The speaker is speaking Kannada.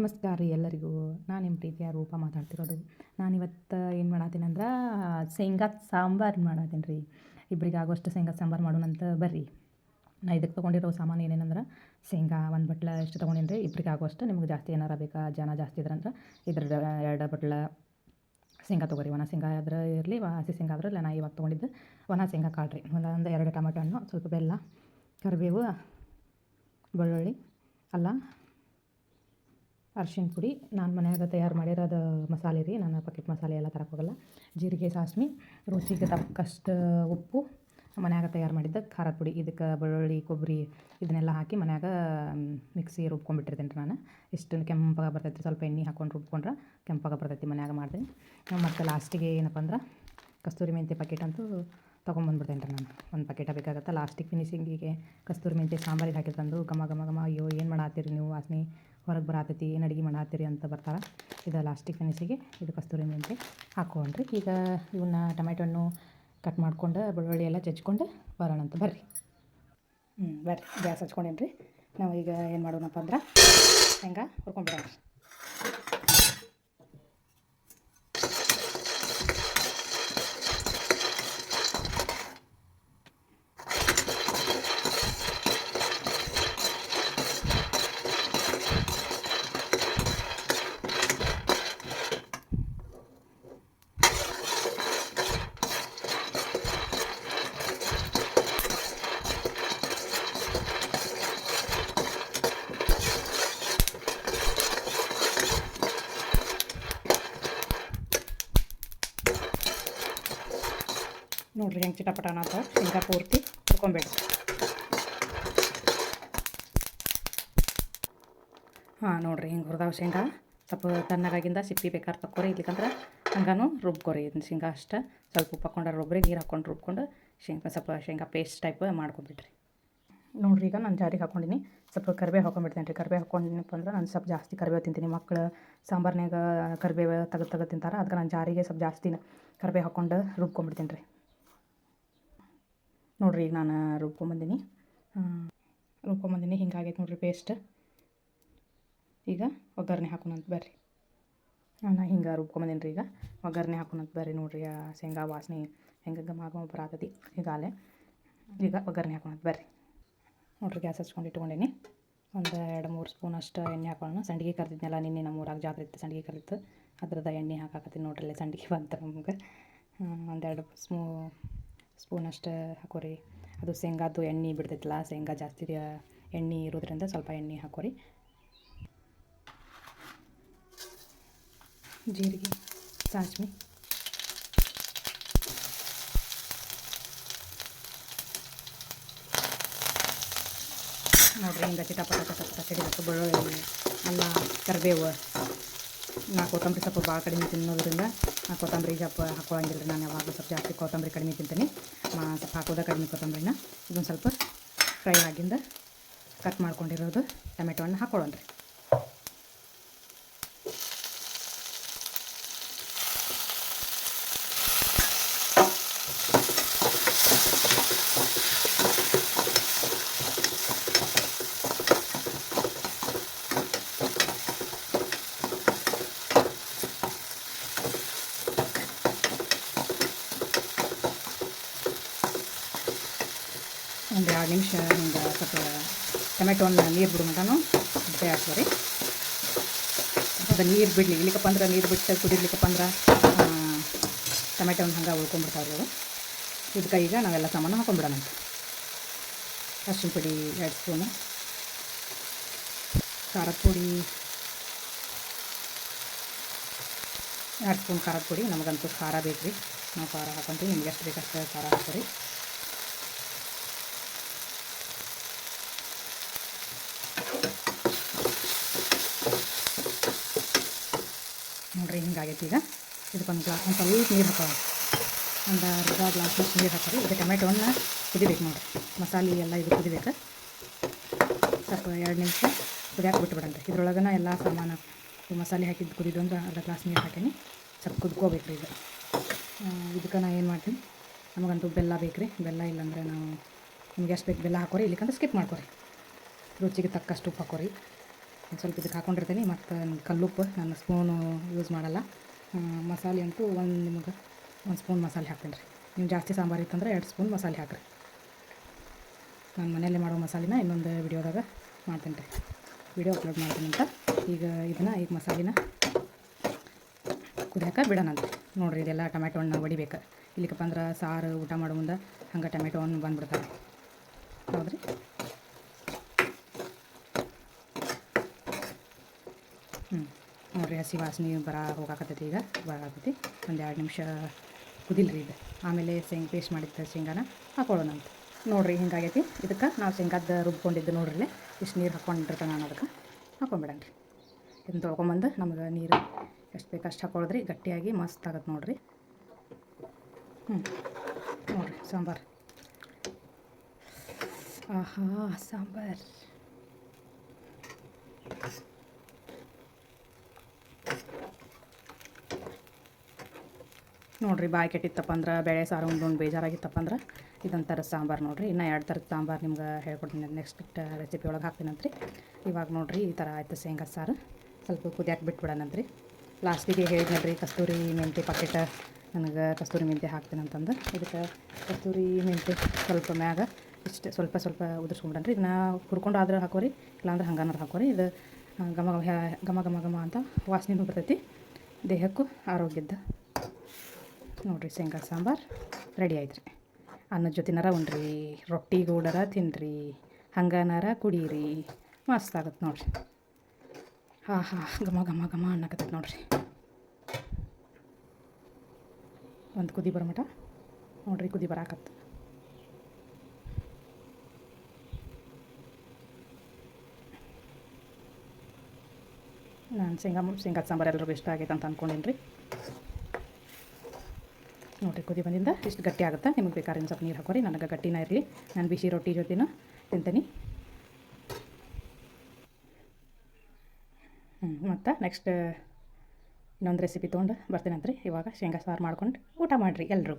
ನಮಸ್ಕಾರ ರೀ ಎಲ್ಲರಿಗೂ. ನಾನು ನಿಮ್ಮ ಪ್ರೀತಿಯ ರೂಪ ಮಾತಾಡ್ತಿರೋದು. ನಾನಿವತ್ತು ಏನು ಮಾಡತ್ತೀನಂದ್ರೆ ಶೇಂಗಾ ಸಾಂಬಾರು ಮಾಡತ್ತೀನಿ ರೀ. ಇಬ್ಬರಿಗೆ ಆಗೋಷ್ಟು ಶೇಂಗಾ ಸಾಂಬಾರು ಮಾಡೋಣಂತ ಬರ್ರಿ. ನಾ ಇದಕ್ಕೆ ತೊಗೊಂಡಿರೋ ಸಾಮಾನು ಏನೇನಂದ್ರೆ ಶೇಂಗಾ ಒಂದು ಬಟ್ಲ ಎಷ್ಟು ತೊಗೊಂಡೀನಿ ರೀ. ಇಬ್ಬರಿಗೆ ಆಗೋಷ್ಟು. ನಿಮ್ಗೆ ಜಾಸ್ತಿ ಏನಾರ ಬೇಕಾ, ಜನ ಜಾಸ್ತಿ ಇದ್ರಂದ್ರೆ ಇದ್ರ 2 ಬಟ್ಲ ಶೇಂಗಾ ತೊಗೊರಿ. ಒಣ ಶೇಂಗಾ ಆದ್ರೆ ಇರಲಿ, ಹಸಿ ಶೇಂಗಾ ಆದ್ರೆ ಇಲ್ಲ. ನಾ ಇವಾಗ ತೊಗೊಂಡಿದ್ದು ಒಣ ಶೇಂಗಾ ಕಾಳು ರೀ. ಒಂದು 2 ಟೊಮೆಟೊ ಹಣ್ಣು, ಸ್ವಲ್ಪ ಬೆಲ್ಲ, ಕರಿಬೇವು, ಬೆಳ್ಳುಳ್ಳಿ, ಅಲ್ಲ, ಅರ್ಶಿಣ ಪುಡಿ. ನಾನು ಮನ್ಯಾಗ ತಯಾರು ಮಾಡಿರೋದು ಮಸಾಲೆ ರೀ. ನಾನು ಪಾಕೆಟ್ ಮಸಾಲೆ ಎಲ್ಲ ತರಕ್ಕೆ ಹೋಗಲ್ಲ. ಜೀರಿಗೆ, ಸಾಸ್ವೆ, ರುಚಿಗೆ ತಕ್ಕಷ್ಟು ಉಪ್ಪು, ಮನ್ಯಾಗ ತಯಾರು ಮಾಡಿದ್ದ ಖಾರದ ಪುಡಿ. ಇದಕ್ಕೆ ಬೆಳ್ಳುಳ್ಳಿ, ಕೊಬ್ಬರಿ ಇದನ್ನೆಲ್ಲ ಹಾಕಿ ಮನ್ಯಾಗ ಮಿಕ್ಸಿ ರುಬ್ಕೊಂಡ್ಬಿಟ್ಟಿರ್ತೀನಿ ರೀ ನಾನು. ಇಷ್ಟು ಕೆಂಪಾಗಿ ಬರ್ತೈತಿ. ಸ್ವಲ್ಪ ಎಣ್ಣೆ ಹಾಕ್ಕೊಂಡು ರುಬ್ಕೊಂಡ್ರೆ ಕೆಂಪಾಗಿ ಬರ್ತೈತಿ ಮನ್ಯಾಗ ಮಾಡ್ತೀನಿ. ಮತ್ತು ಲಾಸ್ಟಿಗೆ ಏನಪ್ಪ ಅಂದ್ರೆ ಕಸ್ತೂರಿ ಮೆಂತ್ಯ ಪ್ಯಾಕೆಟ್ ಅಂತೂ ತೊಗೊಂಬಂದ್ಬಿಡ್ತೇನೆ ರೀ ನಾನು. ಒಂದು ಪ್ಯಾಕೆಟ ಬೇಕಾಗುತ್ತೆ ಲಾಸ್ಟಿಗೆ ಫಿನಿಶಿಂಗಿಗೆ. ಕಸ್ತೂರಿ ಮೆಂತ್ಯ ಸಾಂಬಾರಿಗೆ ಹಾಕಿ ತಂದು ಘಮ ಘಮ ಘಮ, ಅಯ್ಯೋ ಏನು ಮಾಡತ್ತೀರಿ ನೀವು, ವಾಸನೆ ಹೊರಗೆ ಬರತೈತಿ, ಏನು ಅಡುಗೆ ಮಾಡತ್ತೀರಿ ಅಂತ ಬರ್ತಾರೆ. ಇದು ಲಾಸ್ಟಿಗೆ ಫಿನಿಶಿಗೆ ಇದು ಕಸ್ತೂರಿ ಮೆಂತ್ಯ ಹಾಕ್ಕೊಂಡ್ರಿ. ಈಗ ಇವನ್ನ ಟೊಮೆಟೊ ಹಣ್ಣು ಕಟ್ ಮಾಡ್ಕೊಂಡು ಬೆಳ್ಳುಳ್ಳಿ ಎಲ್ಲ ಜಜ್ಕೊಂಡು ಬರೋಣಂತ ಬರ್ರಿ. ಬರ್ರಿ, ಗ್ಯಾಸ್ ಹಚ್ಕೊಂಡೇನಿ ರೀ. ನಾವು ಈಗ ಏನು ಮಾಡೋಣಪ್ಪ ಅಂದ್ರೆ ಶೇಂಗಾ ಹುರ್ಕೊಂಡ್ಬಿಡೋಣ. ನೋಡಿರಿ ಹೆಂಗೆ ಚಿಟಪಟನ ಅಂತ ಶೇಂಗಾ ಪೂರ್ತಿ ಹುರ್ಕೊಂಬೇಡಿ. ನೋಡಿರಿ ಹಿಂಗೆ ಹುರಿದಾವ ಶೇಂಗಾ. ಸ್ವಲ್ಪ ತಣ್ಣಗಾಗಿಂದ ಸಿಪ್ಪಿ ಬೇಕಾದ್ರೆ ತಕ್ಕೋರಿ, ಇಲ್ಲಿಕಂದ್ರೆ ಹಂಗಾನು ರುಬ್ಕೊರಿ. ಇದನ್ನ ಶೇಂಗಾ ಅಷ್ಟೇ ಸ್ವಲ್ಪ ಉಪ್ಪು ಹಾಕ್ಕೊಂಡು ರುಬ್ರಿ, ನೀರು ಹಾಕ್ಕೊಂಡು ರುಬ್ಕೊಂಡು ಸ್ವಲ್ಪ ಶೇಂಗಾ ಪೇಸ್ಟ್ ಟೈಪ್ ಮಾಡ್ಕೊಂಬಿಡ್ರಿ. ನೋಡಿರಿ ಈಗ ನಾನು ಜಾರಿಗೆ ಹಾಕ್ಕೊಂಡಿನಿ. ಸ್ವಲ್ಪ ಕರಿಬೇವು ಹಾಕ್ಕೊಂಡ್ಬಿಡ್ತೇನೆ ರೀ. ಕರಿಬೇವು ಹಾಕ್ಕೊಂಡೇನಪ್ಪ ಅಂದ್ರೆ ನಾನು ಸ್ವಲ್ಪ ಜಾಸ್ತಿ ಕರಿಬೇವು ತಿಂತೀನಿ. ಮಕ್ಕಳು ಸಾಂಬಾರ್ನಾಗ ಕರಿಬೇವು ತೆಗೆದು ತಿಂತಾರೆ. ಅದಕ್ಕೆ ನಾನು ಜಾರಿಗೆ ಸ್ವಲ್ಪ ಜಾಸ್ತಿ ಕರಿಬೇವು ಹಾಕ್ಕೊಂಡು ರುಬ್ಕೊಂಡ್ಬಿಡ್ತೀನಿ ರೀ. ನೋಡಿರಿ ಈಗ ನಾನು ರುಬ್ಕೊಂಬಂದಿನಿ. ಹಿಂಗಾಗೈತೆ ನೋಡಿರಿ ಪೇಸ್ಟ್. ಈಗ ಒಗ್ಗರಣೆ ಹಾಕೋಣಂತ ಬರ್ರಿ. ನಾನು ಹಿಂಗೆ ರುಬ್ಕೊಂಬಂದಿನಿ ರೀ. ಈಗ ಒಗ್ಗರಣೆ ಹಾಕೋಣಂತ ಬರ್ರಿ. ನೋಡಿರಿ ಆ ಶೇಂಗಾ ವಾಸನೆ ಹೆಂಗೆ ಘಮ ಘಮ ಬರತೈತಿ ಈಗಾಗಲೇ. ಈಗ ಒಗ್ಗರಣೆ ಹಾಕೋಣಂತ ಬರ್ರಿ. ನೋಡಿರಿ ಗ್ಯಾಸ್ ಹಚ್ಕೊಂಡು ಇಟ್ಕೊಂಡೀನಿ. ಒಂದು 2-3 ಸ್ಪೂನ್ ಅಷ್ಟು ಎಣ್ಣೆ ಹಾಕೊಳ್ಳೋಣ. ಸಂಡಿಗೆ ಕರೆದಿದ್ನೆಲ್ಲ ನಿನ್ನೆ ನಮ್ಮ ಊರಾಗ ಜಾತ್ರೆ ಇತ್ತು, ಸಂಡಿಗೆ ಕರೆದಿತ್ತು. ಅದ್ರದ್ದು ಎಣ್ಣೆ ಹಾಕಾಕತ್ತೀನಿ ನೋಡ್ರಿ. ಅಲ್ಲೇ ಸಂಡಿಗೆ ಬಂತು ನಮ್ಗೆ. ಒಂದು 2 ಸ್ಪೂನಷ್ಟು ಹಾಕೋರಿ. ಅದು ಶೇಂಗಾದ್ದು ಎಣ್ಣೆ ಬಿಡ್ತೈತಲ್ಲ, ಶೇಂಗಾ ಜಾಸ್ತಿ ಎಣ್ಣೆ ಇರೋದ್ರಿಂದ ಸ್ವಲ್ಪ ಎಣ್ಣೆ ಹಾಕೋರಿ. ಜೀರಿಗೆ, ಸಾಸ್ವೆ, ನೋಡಿರಿ ಹಿಂಗೆ ಚಿಟಪಟ ಸಿಡಿಬೇಕು. ಬೆಳ್ಳುಳ್ಳಿ, ಅಲ್ಲ, ಕರಿಬೇವು. ನಾ ಕೊತ್ತಂಬರಿ ಸೊಪ್ಪು ಭಾಳ ಕಡಿಮೆ ತಿನ್ನೋದ್ರಿಂದ ನಾ ಕೊತ್ತಂಬರಿ ಸೊಪ್ಪು ಹಾಕ್ಕೊಳ್ಳಂಗಿಲ್ಲ ರೀ. ನಾನು ಯಾವಾಗಲೂ ಸ್ವಲ್ಪ ಜಾಸ್ತಿ ಕೊತ್ತಂಬರಿ ಕಡಿಮೆ ತಿಂತೀನಿ. ಸ್ವಲ್ಪ ಹಾಕೋದ ಕಡಿಮೆ ಕೊತ್ತಂಬರಿನ. ಇದೊಂದು ಸ್ವಲ್ಪ ಫ್ರೈ ಆಗಿಂದ ಕಟ್ ಮಾಡ್ಕೊಂಡಿರೋದು ಟೊಮೆಟೊ ಹಣ್ಣು ಹಾಕ್ಕೊಳ್ಳೋಣ ರೀ. ಒಂದು 2 ನಿಮಿಷ ಹಿಂಗೆ ಸ್ವಲ್ಪ ಟೊಮೆಟೊ ಹಣ್ಣು ನೀರು ಬಿಡು ಮಟನು ಬೇಯಿಸ್ಕೊರಿ. ಅದು ನೀರು ಬಿಡಲಿ. ಇಲ್ಲಿಕಪ್ಪ ಅಂದ್ರೆ ನೀರು ಬಿಟ್ಟು ಕುದಿಲಿಕ್ಕಪ್ಪ ಅಂದ್ರೆ ಟೊಮೆಟೊ ಹಣ್ಣು ಹಂಗೆ ಉಳ್ಕೊಂಡ್ಬಿಡ್ತಾವ್ರಿ ಅವು. ಇದಕ್ಕೆ ಈಗ ನಾವೆಲ್ಲ ಸಾಮಾನು ಹಾಕೊಂಡ್ಬಿಡೋಣ. ಅರ್ಶಿಣ ಪುಡಿ 2 ಸ್ಪೂನು, ಖಾರದ ಪುಡಿ 2 ಸ್ಪೂನ್ ಖಾರದ ಪುಡಿ. ನಮಗಂತೂ ಖಾರ ಬೇಕು ರೀ, ನಾವು ಖಾರ ಹಾಕೊಂತೀವಿ. ನಿಮ್ಗೆ ಎಷ್ಟು ಬೇಕಷ್ಟು ಖಾರ ಹಾಕೋರಿ. ನೋಡಿರಿ ಹಿಂಗಾಗೈತಿ. ಈಗ ಇದಕ್ಕೊಂದು ಸ್ವಲ್ಪ ನೀರು ಹಾಕೋಣ. ಒಂದು ಅರ್ಧ ಗ್ಲಾಸಷ್ಟು ನೀರು ಹಾಕೋರಿ. ಇದು ಟೊಮೆಟೊ ಹಣ್ಣು ಕುದಿಬೇಕು ನೋಡಿರಿ. ಮಸಾಲೆ ಎಲ್ಲ ಇದು ಕುದಿಬೇಕು. ಸ್ವಲ್ಪ 2 ನಿಮಿಷ ಕುದಿಯಾಕೆ ಬಿಟ್ಬಿಡೋಣ ರೀ. ಇದ್ರೊಳಗನ ಎಲ್ಲ ಸಾಮಾನು ಮಸಾಲೆ ಹಾಕಿದ್ದು ಕುದಿದು ಅಂದ್ರೆ ಅರ್ಧ ಗ್ಲಾಸ್ ನೀರು ಹಾಕೀನಿ. ಸ್ವಲ್ಪ ಕುದ್ಕೋಬೇಕು ರೀ ಇದು. ಇದಕ್ಕೆ ನಾನು ಏನು ಮಾಡ್ತೀನಿ, ನಮಗಂತೂ ಬೆಲ್ಲ ಬೇಕು ರೀ. ಬೆಲ್ಲ ಇಲ್ಲಾಂದರೆ ನಾವು ನಿಮ್ಗೆ ಎಷ್ಟು ಬೇಕು ಬೆಲ್ಲ ಹಾಕೋರಿ, ಇಲ್ಲಿಕಂದ್ರೆ ಸ್ಕಿಪ್ ಮಾಡ್ಕೊರಿ. ರುಚಿಗೆ ತಕ್ಕಷ್ಟು ಉಪ್ಪು ಹಾಕೋರಿ. ಒಂದು ಸ್ವಲ್ಪ ಇದಕ್ಕೆ ಹಾಕ್ಕೊಂಡಿರ್ತೀನಿ. ಮತ್ತು ಕಲ್ಲುಪ್ಪು ನಾನು ಸ್ಪೂನು ಯೂಸ್ ಮಾಡಲ್ಲ. ಮಸಾಲೆ ಅಂತೂ ನಿಮಗೆ 1 ಸ್ಪೂನ್ ಮಸಾಲೆ ಹಾಕ್ತೀನಿ ರೀ. ನೀವು ಜಾಸ್ತಿ ಸಾಂಬಾರು ಇತ್ತಂದ್ರೆ 2 ಸ್ಪೂನ್ ಮಸಾಲೆ ಹಾಕಿರಿ. ನಾನು ಮನೆಯಲ್ಲೇ ಮಾಡೋ ಮಸಾಲೆನ ಇನ್ನೊಂದು ವಿಡಿಯೋದಾಗ ಮಾಡ್ತೀನಿ ರೀ, ವಿಡಿಯೋ ಅಪ್ಲೋಡ್ ಮಾಡ್ತೀನಿ ಅಂತ. ಈಗ ಮಸಾಲೆನ ಕುದಿಯೋಕೆ ಬಿಡೋಣಂತ ನೋಡಿರಿ. ಇದೆಲ್ಲ ಟೊಮೆಟೊ ಹಣ್ಣು ಹೊಡಿಬೇಕು. ಇಲ್ಲಿಕಪ್ಪ ಅಂದ್ರೆ ಸಾರು ಊಟ ಮಾಡೋ ಮುಂದೆ ಹಂಗೆ ಟೊಮೆಟೊ ಹಣ್ಣು ಬಂದುಬಿಡ್ತಾರೆ. ಹೌದ್ರಿ. ನೋಡಿರಿ, ಹಸಿ ವಾಸನೆ ಹೋಗಾಕತ್ತೈತಿ. ಈಗ ಬರಾಕತ್ತೈತಿ. ಒಂದು 2 ನಿಮಿಷ ಕುದಿಲ್ರಿ ಇದು. ಆಮೇಲೆ ಪೇಸ್ಟ್ ಮಾಡಿದ್ದ ಶೇಂಗಾನ ಹಾಕೊಳ್ಳೋಣ ಅಂತ. ನೋಡಿರಿ ಹಿಂಗಾಗೈತಿ. ಇದಕ್ಕೆ ನಾವು ಶೇಂಗಾದ ರುಬ್ಕೊಂಡಿದ್ದು ನೋಡ್ರಿ, ಇಷ್ಟು ನೀರು ಹಾಕ್ಕೊಂಡಿರ್ತಾನೆ ನಾನು. ಅದಕ್ಕೆ ಹಾಕೊಂಡ್ಬಿಡಣ ರೀ. ಇದನ್ನು ತೊಳ್ಕೊಂಬಂದು ನಮಗೆ ನೀರು ಎಷ್ಟು ಬೇಕು ಅಷ್ಟು ಹಾಕೊಳ್ಳೋದ್ರಿ. ಗಟ್ಟಿಯಾಗಿ ಮಸ್ತ್ ಆಗತ್ತೆ ನೋಡಿರಿ. ನೋಡಿರಿ ಸಾಂಬಾರು. ಆಹಾ, ಸಾಂಬಾರು ನೋಡಿರಿ. ಬಾಯಿ ಕೆಟ್ಟಿತ್ತಪ್ಪ ಅಂದ್ರೆ, ಬೇಳೆ ಸಾರು ಉಂಡು ಬೇಜಾರಾಗಿತ್ತಪ್ಪ ಅಂದ್ರೆ ಇದೊಂಥರ ಸಾಂಬಾರು ನೋಡಿರಿ. ಇನ್ನೂ 2 ಥರದ ಸಾಂಬಾರು ನಿಮ್ಗೆ ಹೇಳ್ಕೊಡ್ತೀನಿ ನೆಕ್ಸ್ಟ್ ರೆಸಿಪಿ ಒಳಗೆ ಹಾಕ್ತೀನಂತ್ರಿ. ಇವಾಗ ನೋಡಿರಿ ಈ ಥರ ಆಯಿತು ಶೇಂಗಾ ಸಾರು. ಸ್ವಲ್ಪ ಕುದಿಯಾಕೆ ಬಿಟ್ಬಿಡೋಣಂತ್ರಿ. ಲಾಸ್ಟಿಗೆ ಹೇಳಿದ್ನಲ್ರಿ ಕಸ್ತೂರಿ ಮೆಂತ್ಯ ಪಾಕೆಟ್, ನನಗೆ ಕಸ್ತೂರಿ ಮೆಂತ್ಯ ಹಾಕ್ತೀನಂತಂದು. ಇದಕ್ಕೆ ಕಸ್ತೂರಿ ಮೆಂತ್ಯ ಸ್ವಲ್ಪ ಮ್ಯಾಗ ಇಷ್ಟು ಸ್ವಲ್ಪ ಉದುರ್ಸ್ಕೊಂಬಿಡನ್ರಿ. ಇದನ್ನ ಹುರ್ಕೊಂಡು ಆದ್ರೆ ಹಾಕೋರಿ, ಇಲ್ಲಾಂದ್ರೆ ಹಂಗಾನಾರು ಹಾಕೋರಿ. ಇದು ಘಮ ಘಮ ಘಮ ಘಮ ಅಂತ ವಾಸನೆನೂ ಬರ್ತೈತಿ, ದೇಹಕ್ಕೂ ಆರೋಗ್ಯದ. ನೋಡಿರಿ ಶೇಂಗಾ ಸಾಂಬಾರು ರೆಡಿ ಆಯ್ತು ರೀ. ಅನ್ನದ ಜೊತೆನಾರ ಉಣ್ರಿ, ರೊಟ್ಟಿ ಗೂಡರ ತಿನ್ನಿರಿ, ಹಂಗನಾರ ಕುಡೀರಿ, ಮಸ್ತ್ ಆಗುತ್ತೆ ನೋಡಿರಿ. ಘಮ ಘಮ ಘಮ ಅನ್ನಕತ್ತೈತೆ ನೋಡಿರಿ. ಒಂದು ಕುದಿ ಬರೋ ಮಟ ನೋಡಿರಿ, ಕುದಿ ಬರಾಕತ್ತು. ನಾನು ಶೇಂಗಾದ ಸಾಂಬಾರು ಎಲ್ಲರಿಗೂ ಇಷ್ಟ ಆಗೈತೆ ಅಂತ ಅಂದ್ಕೊಂಡೀನಿ ರೀ. ನೋಡಿರಿ ಕುದಿ ಬಂದಿಂದ ಇಷ್ಟು ಗಟ್ಟಿ ಆಗುತ್ತೆ. ನಿಮಗೆ ಬೇಕಾದ್ರೆ ಸ್ವಲ್ಪ ನೀರು ಹಾಕೋರಿ. ನನಗೆ ಗಟ್ಟಿನ ಇರಲಿ, ನಾನು ಬಿಸಿ ರೊಟ್ಟಿ ಜೊತೆನೂ ತಿಂತೀನಿ. ಮತ್ತು ನೆಕ್ಸ್ಟ್ ಇನ್ನೊಂದು ರೆಸಿಪಿ ತೊಗೊಂಡು ಬರ್ತೀನಂತ್ರಿ. ಇವಾಗ ಶೇಂಗಾ ಸಾರು ಮಾಡ್ಕೊಂಡು ಊಟ ಮಾಡಿರಿ ಎಲ್ಲರೂ.